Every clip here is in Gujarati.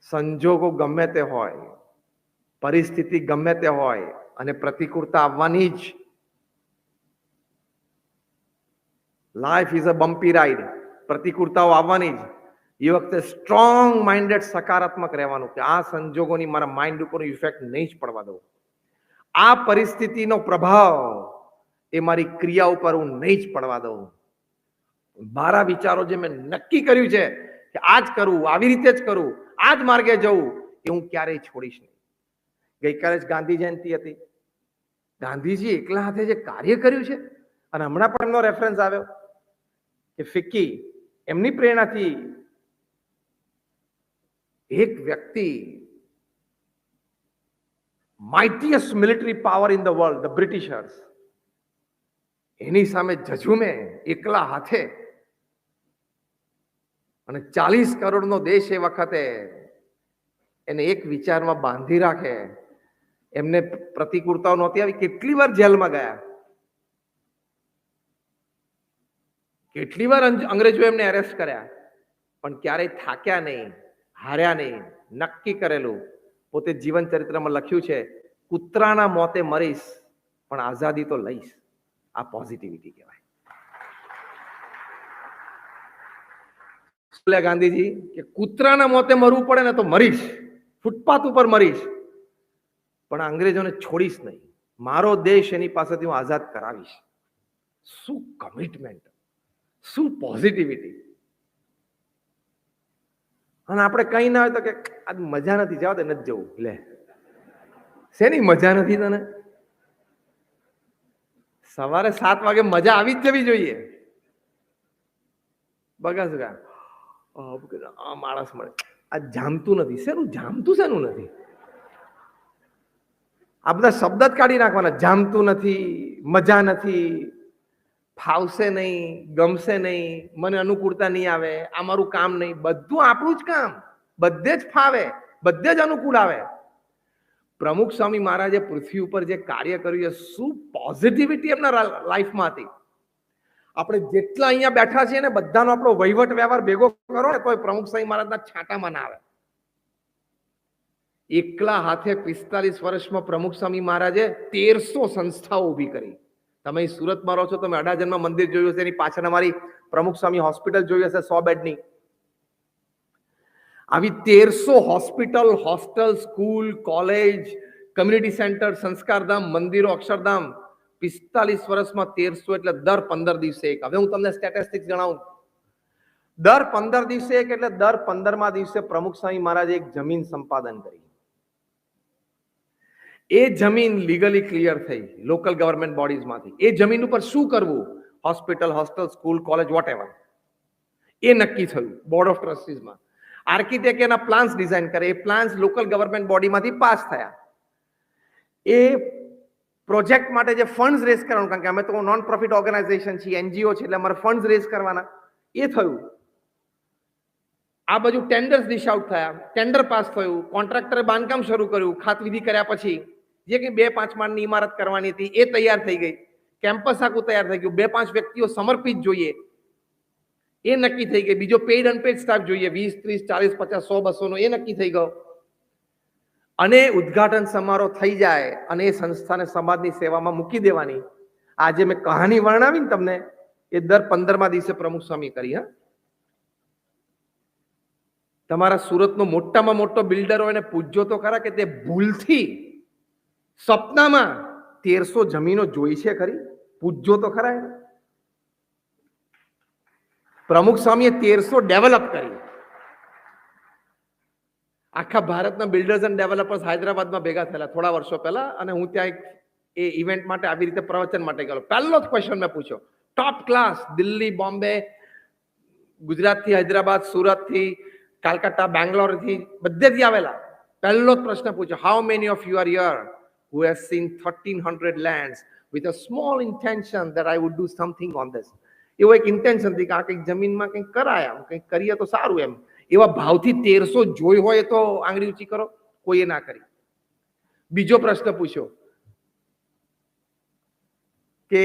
સંજોગો ગમે તે હોય, પરિસ્થિતિ ગમે તે હોય અને પ્રતિકૂળતા આવવાની જ. Life is a bumpy ride. પ્રતિકૂળતાઓ આવવાની જ. એ વખતે સ્ટ્રોંગ માઇન્ડેડ સકારાત્મક રહેવાનું કે આ સંજોગોની મારા માઇન્ડ ઉપર ઇફેક્ટ નહીં જ પડવા દઉં. આ પરિસ્થિતિનો પ્રભાવ એ મારી ક્રિયા ઉપર હું નહીં જ પડવા દઉં. મારા વિચારો જે મેં નક્કી કર્યું છે કે આ જ કરવું, આવી રીતે જ કરવું, આ જ માર્ગે જવું, એ હું ક્યારેય છોડીશ નહીં. ગઈકાલે જ ગાંધી જયંતિ હતી. ગાંધીજી એકલા હાથે જે કાર્ય કર્યું છે, અને હમણાં પણ એમનો રેફરન્સ આવ્યો કે ફિક્કી એમની પ્રેરણાથી એક વ્યક્તિ, mightiest military power in the world, the Britishers, એની સામે ઝઝુમે એકલા હાથે, અને 40 કરોડનો દેશ એ વખતે એને એક વિચારમાં બાંધી રાખે. એમને પ્રતિકૂળતાઓ નહોતી આવી. કેટલી વાર જેલમાં ગયા, કેટલી વાર અંગ્રેજો એમને એરેસ્ટ કર્યા, પણ ક્યારેય થાક્યા નહીં, હાર્યા નહીં. નક્કી કરેલું. પોતે જીવન ચરિત્રમાં લખ્યું છે, કૂતરાના મોતે મરીશ પણ આઝાદી તો લઈશ. આ પોઝિટિવિટી કહેવાય. ગાંધીજી કે કૂતરાના મોતે મરવું પડે ને તો મરીશ, ફૂટપાથ ઉપર મરીશ, પણ અંગ્રેજોને છોડીશ નહીં. મારો દેશ એની પાસેથી હું આઝાદ કરાવીશ. શું કમિટમેન્ટ, શું પોઝિટિવિટી. અને આપણે કઈ ના હોય તો કે આજ મજા નથી, જાવ તો નથી જવું. લે, શેની મજા નથી તને? સવારે 7 વાગે મજા આવી જ જવી જોઈએ. બગા આ માણસ મળે, આ જામતું નથી. શેનું જામતું, શેનું નથી? આ બધા શબ્દ જ કાઢી નાખવાના. જામતું નથી, મજા નથી, ફાવશે નહીં, ગમશે નહીં, મને અનુકૂળતા નહીં આવે, આ મારું કામ નહીં. બધું આપણું જ કામ, બધે જ ફાવે, બધે જ અનુકૂળ આવે. પ્રમુખ સ્વામી મહારાજે પૃથ્વી ઉપર જે કાર્ય કર્યું છે, શું પોઝિટિવિટી એમના લાઈફમાં હતી. આપણે જેટલા અહીંયા બેઠા છીએ ને, બધાનો આપણો વહીવટ વ્યવહાર ભેગો કરો ને, કોઈ પ્રમુખ સ્વામી મહારાજના છાંટામાં ના આવે. એકલા હાથે 45 વર્ષમાં પ્રમુખ સ્વામી મહારાજે 1300 સંસ્થાઓ ઊભી કરી. તમે સુરતમાં રહો છો, તમે અડાજણમાં મંદિર જોયું હશે, એની પાછળ અમારી પ્રમુખ સ્વામી હોસ્પિટલ જોઈ હશે, 100 બેડની. આવી 1300 hospital, hostel, school, college, community centre, Sanskardham, મંદિરો, અક્ષરધામ. 45 વર્ષમાં 1300 એટલે દર 15 દિવસે એક. હવે હું તમને સ્ટેટિસ્ટિક્સ જણાવું. દર 15 દિવસે એક એટલે દર 15મા દિવસે પ્રમુખ સ્વામી મહારાજે એક જમીન સંપાદન કરી. એ જમીન લીગલી ક્લિયર થઈ લોકલ ગવર્મેન્ટ બોડીઝમાંથી. એ જમીન ઉપર શું કરવું, hospital, hostel, school, college, whatever, એ નક્કી થયું બોર્ડ ઓફ ટ્રસ્ટીઝમાં. આર્કિટેક્ટ એના પ્લાન્સ ડિઝાઇન કરે. એ પ્લાન્સ લોકલ ગવર્મેન્ટ બોડીમાંથી પાસ થયા. એ પ્રોજેક્ટ માટે જે ફંડ્સ રેઝ કરવાનું, કારણ કે અમે તો નોન પ્રોફિટ ઓર્ગેનાઇઝેશન છીએ, એનજીઓ છે, એટલે અમારે ફંડ્સ રેઝ કરવાના, એ થયું. આ બાજુ ટેન્ડર્સ ડિશ આઉટ થયા, ટેન્ડર પાસ થયું, કોન્ટ્રાક્ટરે બાંધકામ શરૂ કર્યું. ખાતવિધિ કર્યા પછી જે કંઈ 2-5 માળની ઇમારત કરવાની હતી એ તૈયાર થઈ ગઈ. કેમ્પસ આખું તૈયાર થઈ ગયું. 2-5 વ્યક્તિઓ સમર્પિત જોઈએ એ નક્કી થઈ ગઈ. બીજો પેઇડ અનપેઇડ સ્ટાફ જોઈએ, 20, 30, 40, 50, 100, 200 નો, એ નક્કી થઈ ગયો. અને ઉદ્ઘાટન સમારોહ થઈ જાય અને એ સંસ્થાને સમાજની સેવામાં મૂકી દેવાની. આજે મેં કહાની વર્ણવી ને તમને, એ દર 15મા દિવસે પ્રમુખ સ્વામી કરી. હા, તમારા સુરતનો મોટામાં મોટો બિલ્ડર હોય ને પૂછજો તો ખરા કે તે ભૂલથી સપનામાં 1300 જમીનો જોઈ છે ખરી? પૂછજો તો ખરા. પ્રમુખ સ્વામીએ 1300 ડેવલપ કરી. આખા ભારતના બિલ્ડર્સ એન્ડ ડેવલપર્સ હૈદરાબાદમાં ભેગા થયેલા થોડા વર્ષો પહેલા, અને હું ત્યાં એ ઇવેન્ટ માટે આવી રીતે પ્રવચન માટે ગયો. પહેલો જ ક્વેશ્ચન મેં પૂછ્યો, ટોપ ક્લાસ, દિલ્હી, બોમ્બે, ગુજરાતથી, હૈદરાબાદ, સુરતથી, કાલકાટા, બેંગ્લોરથી, બધેથી આવેલા. પહેલો જ પ્રશ્ન પૂછ્યો, how many of you are here who has seen 1300 lands with a small intention that I would do something on this. એવો એક ઇન્ટેન્શન હતી કે આ કંઈક જમીનમાં કંઈક કરાય, કંઈક કરીએ તો સારું એમ. એવા ભાવથી 1300 જોઈ હોય તો આંગળી ઊંચી કરો. કોઈએ ના કરી. બીજો પ્રશ્ન પૂછ્યો કે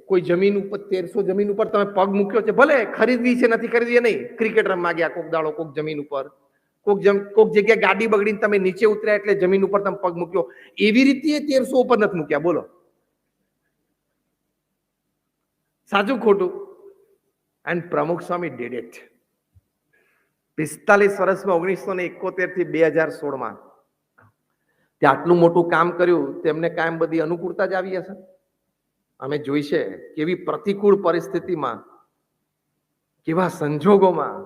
કોઈ જમીન ઉપર 1300 જમીન ઉપર તમે પગ મૂક્યો છે, ભલે ખરીદવી છે નથી ખરીદવી નહીં, ક્રિકેટ રમવા ગયા કોક દાડો કોક જમીન ઉપર, કોક જગ્યાએ ગાડી બગડીને તમે નીચે ઉતર્યા એટલે જમીન ઉપર તમે પગ મૂક્યો, એવી રીતે 1300 ઉપર નથી મૂક્યા. બોલો સાચું ખોટું? એન્ડ પ્રમુખ સ્વામી ડીડ ઇટ. 45 વર્ષમાં 1971 થી 2016 તે આટલું મોટું કામ કર્યું, તેમને કાયમ બધી અનુકૂળતા જ આવી હશે. અમે જોઈ છે કેવી પ્રતિકૂળ પરિસ્થિતિમાં, કેવા સંજોગોમાં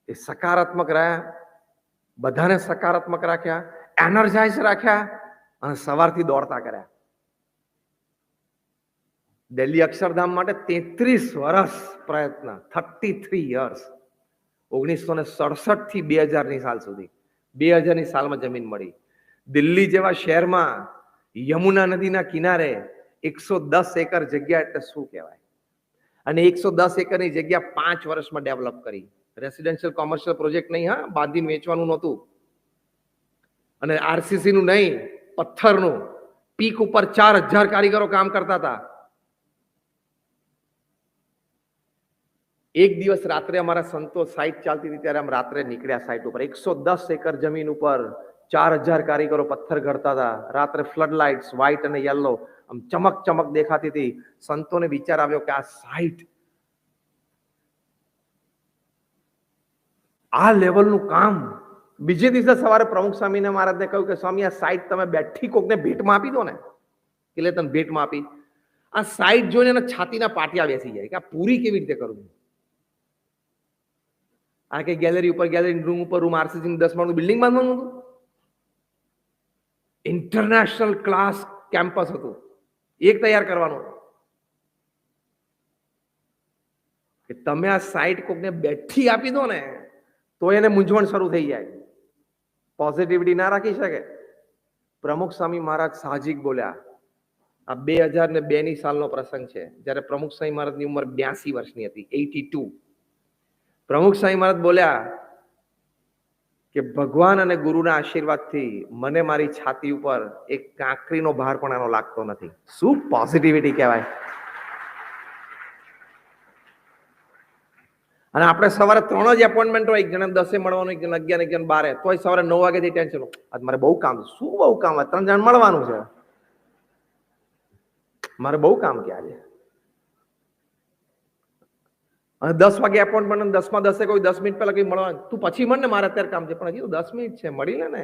એ સકારાત્મક રહ્યા, બધાને સકારાત્મક રાખ્યા, એનર્જાઇઝ રાખ્યા અને સવારથી દોડતા કર્યા. દિલ્હી અક્ષરધામ માટે 33 વર્ષ પ્રયત્ન, 33 યર્સ. 1967 થી 2000ની સાલ સુધી, 2000ની સાલમાં જમીન મળી. દિલ્હી જેવા શહેરમાં યમુના નદીના કિનારે 110 એકર જગ્યા એટલે શું કહેવાય? અને 110 એકરની જગ્યા 5 વર્ષમાં ડેવલપ કરી. રેસિડેન્શિયલ કોમર્શિયલ પ્રોજેક્ટ નહીં, હા, બાંધીને વેચવાનું નહોતું. અને આરસીસી નું નહીં, પથ્થરનું. પીક ઉપર 4000 કારીગરો કામ કરતા હતા. એક દિવસ રાત્રે અમારા સંતો સાઇટ ચાલતી હતી ત્યારે અમે રાત્રે નીકળ્યા સાઇટ ઉપર. 110 એકર જમીન ઉપર 4000 કારીગરો પથ્થર ઘડતા હતા. રાત્રે ફ્લડ લાઇટ્સ વ્હાઇટ અને યલો આમ ચમક ચમક દેખાતી હતી. સંતોને વિચાર આવ્યો કે આ સાઇટ, આ લેવલનું કામ. બીજે દિવસે સવારે પ્રમુખ સ્વામીને મહારાજને કહ્યું કે સ્વામી, આ સાઇટ તમે બેઠી કોકને ભેટમાં આપી દો ને. એટલે તને ભેટમાં આપી. આ સાઇટ જોઈને એના છાતીના પાટિયા બેસી જાય કે આ પૂરી કેવી રીતે કરું. આ કે ગેલેરી ઉપર ગેલેરી, રૂમ ઉપર રૂમ, આરસીસી 10 માળનું બિલ્ડિંગ બાંધવાનું હતું. ઇન્ટરનેશનલ ક્લાસ કેમ્પસ હતું, એક તૈયાર કરવાનું. કે તમે આ સાઇટ કોકને બેઠી આપી દો ને તો એને મૂંઝવણ શરૂ થઈ જાય, પોઝિટિવિટી ના રાખી શકે. પ્રમુખ સ્વામી મહારાજ સાહજિક બોલ્યા. આ 2002ની સાલનો પ્રસંગ છે, જ્યારે પ્રમુખ સ્વામી મહારાજની ઉંમર 82 વર્ષની હતી, 82. પ્રમુખ સ્વામી મહારાજ બોલ્યા કે ભગવાન અને ગુરુના આશીર્વાદથી મને મારી છાતી ઉપર એક કાંકરીનો ભાર પણ આનો લાગતો નથી. શું પોઝિટિવિટી કહેવાય. અને આપણે સવારે 3 જ એપોઇન્ટમેન્ટ હોય, એક જણા 10 મળવાનું, એક જણા 11, એક જણા 12, તોય સવારે 9 વાગ્યાથી ટેન્શન. આજ મારે બહુ કામ. શું બહુ કામ? 3 જણ મળવાનું છે, મારે બહુ કામ કે આજે. અને 10 વાગે એપોઇન્ટમેન્ટ, 10 માં 10 કોઈ 10 મિનિટ પહેલા કઈ મળવાનું, તું પછી મળ ને, મારે અત્યારે કામ છે. પણ હજી તો 10 મિનિટ છે, મળી લે ને.